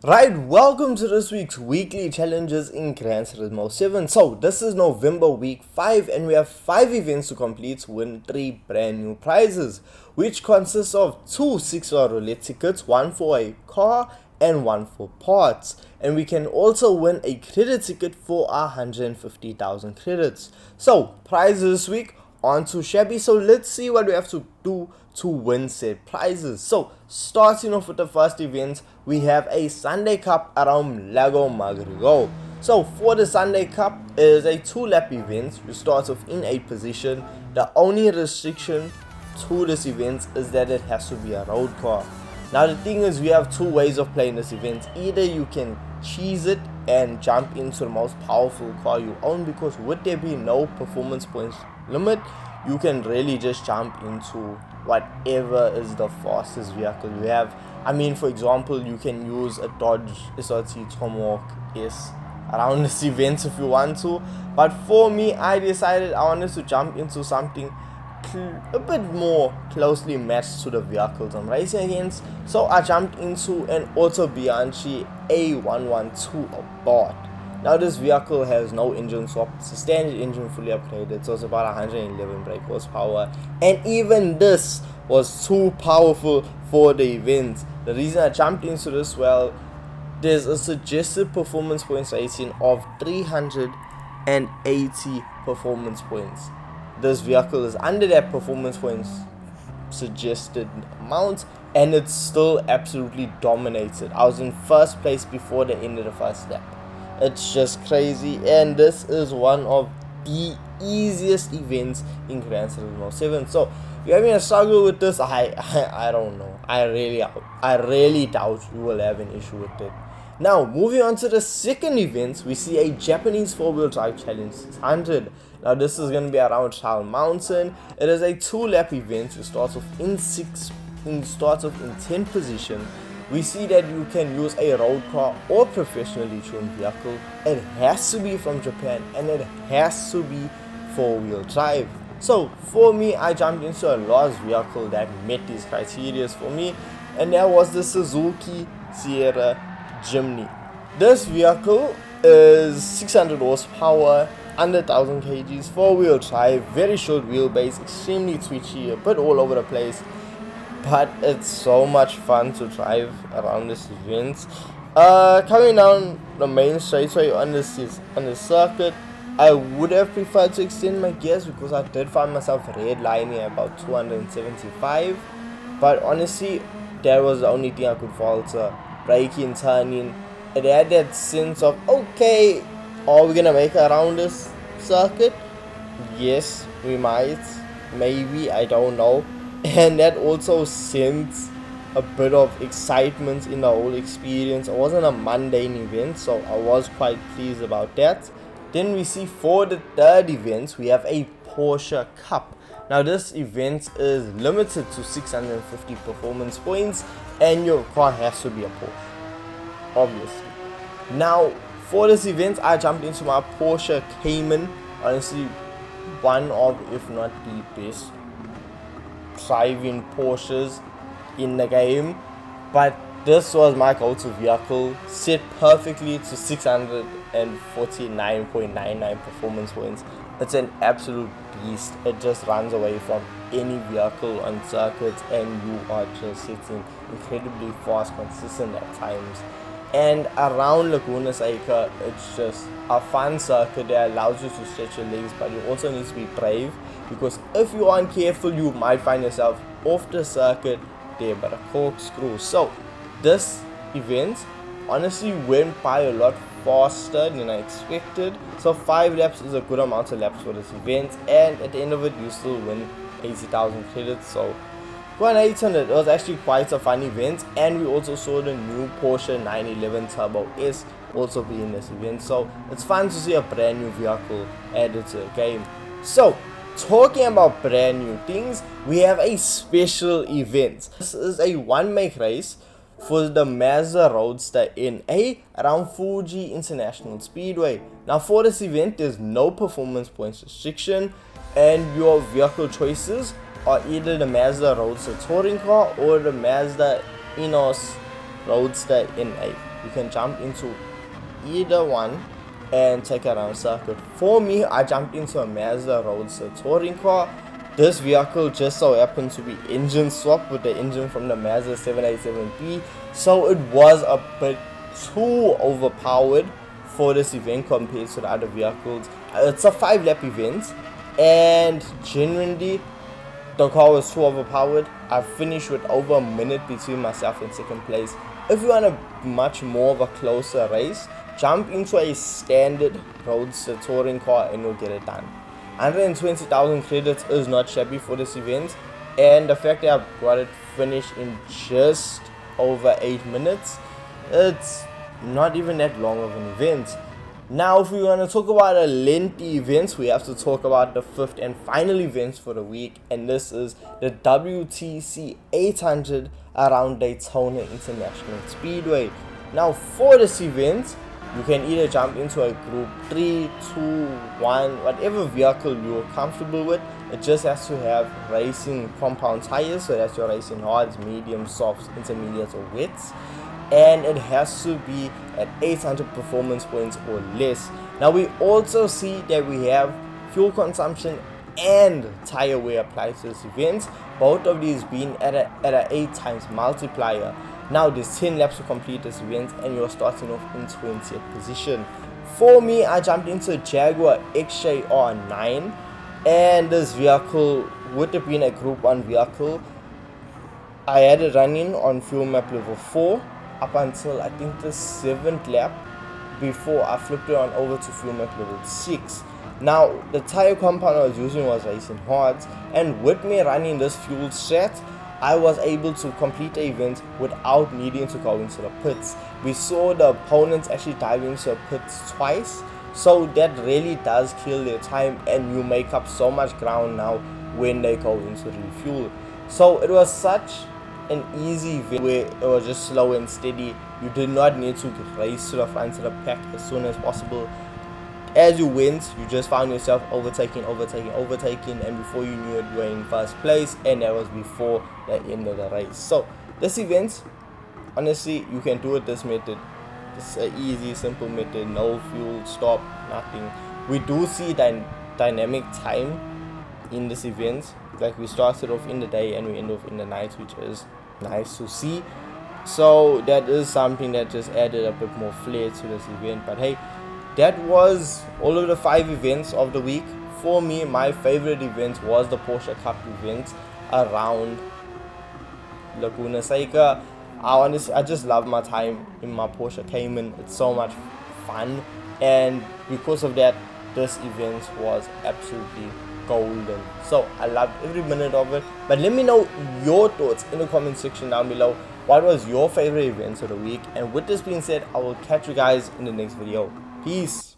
Right, welcome to this week's weekly challenges in Gran Turismo 7. So, this is November week 5 and we have 5 events to complete to win 3 brand new prizes, which consists of 2 6-hour roulette tickets, 1 for a car and 1 for parts. And we can also win a credit ticket for 150,000 credits. So, prizes this week on to Shabby. So let's see what we have to do to win said prizes. So starting off with the first event, we have a Sunday Cup around Lago Magrigo. So for the Sunday Cup, it is a 2-lap event. You start off in 8th position. The only restriction to this event is that it has to be a road car. Now the thing is, we have 2 ways of playing this event. Either you can cheese it and jump into the most powerful car you own, because would there be no performance points limit, you can really just jump into whatever is the fastest vehicle you have. I mean, for example, you can use a Dodge SRT Tomahawk S around this event if you want to, but for me, I decided I wanted to jump into something a bit more closely matched to the vehicles I'm racing against. So I jumped into an Auto Bianchi A112 Abarth. Now this vehicle has no engine swap, it's a standard engine fully upgraded, so it's about 111 brake horsepower, and even this was too powerful for the event. The reason I jumped into this, well, there's a suggested performance points rating of 380 performance points. This vehicle is under that performance points suggested amount, and it's still absolutely dominated. I was in first place before the end of the first lap. It's just crazy, and this is one of the easiest events in Gran Turismo 7. So if you're having a struggle with this, I don't know. I really doubt you will have an issue with it. Now, moving on to the second event, we see a Japanese 4-wheel drive challenge 600. Now, this is going to be around Child Mountain. It is a 2-lap event. You start off in 10th position. We see that you can use a road car or professionally tuned vehicle. It has to be from Japan and it has to be 4-wheel drive. So for me, I jumped into a lost vehicle that met these criteria for me, and that was the Suzuki Sierra Jimny. This vehicle is 600 horsepower, under 1000 kgs, 4-wheel drive, very short wheelbase, extremely twitchy, a bit all over the place. But it's so much fun to drive around this event. Coming down the main straightaway on the circuit, I would have preferred to extend my gears because I did find myself redlining at about 275. But honestly, that was the only thing I could falter. Braking, turning, it had that sense of, okay, are we gonna make it around this circuit? Yes, we might, maybe, I don't know. And that also sent a bit of excitement in the whole experience. It wasn't a mundane event, so I was quite pleased about that. Then we see for the third event, we have a Porsche Cup. Now this event is limited to 650 performance points, and your car has to be a Porsche, obviously. Now for this event, I jumped into my Porsche Cayman. Honestly, one of, if not the best driving Porsches in the game, but this was my go-to vehicle, set perfectly to 649.99 performance points. It's an absolute beast. It just runs away from any vehicle on circuits, and you are just sitting incredibly fast, consistent at times. And around Laguna Seca, it's just a fun circuit that allows you to stretch your legs, but you also need to be brave, because if you aren't careful, you might find yourself off the circuit there but a corkscrew. So this event honestly went by a lot faster than I expected. So 5 laps is a good amount of laps for this event, and at the end of it, you still win 80,000 credits. So 1800, it was actually quite a fun event, and we also saw the new Porsche 911 Turbo S also be in this event. So it's fun to see a brand new vehicle added to the game. So talking about brand new things, we have a special event. This is a 1-make race for the Mazda Roadster NA around Fuji International Speedway. Now for this event, there's no performance points restriction, and your vehicle choices are either the Mazda Roadster Touring Car or the Mazda Enos Roadster NA. you can jump into either one and take a round circuit. For me, I jumped into a Mazda Roadster touring car. This vehicle just so happened to be engine swapped with the engine from the Mazda 787B, so it was a bit too overpowered for this event compared to the other vehicles. It's a 5-lap event, and genuinely the car was too overpowered. I finished with over a minute between myself and second place. If you want a much more of a closer race, jump into a standard Roadster touring car and you'll get it done. 120,000 credits is not shabby for this event, and the fact that I got it finished in just over 8 minutes, it's not even that long of an event. Now, if we want to talk about a lengthy event, we have to talk about the fifth and final event for the week, and this is the WTC 800 around Daytona International Speedway. Now, for this event, you can either jump into a group 3, 2, 1, whatever vehicle you're comfortable with. It just has to have racing compound tires, so that's your racing hards, mediums, softs, intermediates, or wets. And it has to be at 800 performance points or less. Now, we also see that we have fuel consumption and tire wear applied to this event, both of these being at a 8 times multiplier. Now, there's 10 laps to complete this event, and you're starting off in 20th position. For me, I jumped into a Jaguar XJR9, and this vehicle would have been a Group 1 vehicle. I had it running on fuel map level 4 up until I think the 7th lap before I flipped it on over to fuel map level 6. Now, the tire compound I was using was racing hards, and with me running this fuel set, I was able to complete the event without needing to go into the pits. We saw the opponents actually dive into the pits twice, so that really does kill their time, and you make up so much ground now when they go into refuel. So it was such an easy event where it was just slow and steady. You did not need to race to the front of the pack as soon as possible. As you went, you just found yourself overtaking, and before you knew it, you were in first place, and that was before the end of the race. So this event, honestly, you can do it this method. It's an easy, simple method, no fuel stop, nothing. We do see dynamic time in this event. Like, we started off in the day and we end off in the night, which is nice to see. So that is something that just added a bit more flair to this event. But hey, that was all of the 5 events of the week. For me, my favorite event was the Porsche Cup event around Laguna Seca. I just love my time in my Porsche Cayman. It's so much fun, and because of that, this event was absolutely golden. So I loved every minute of it. But let me know your thoughts in the comment section down below. What was your favorite events of the week? And with this being said, I will catch you guys in the next video. Peace.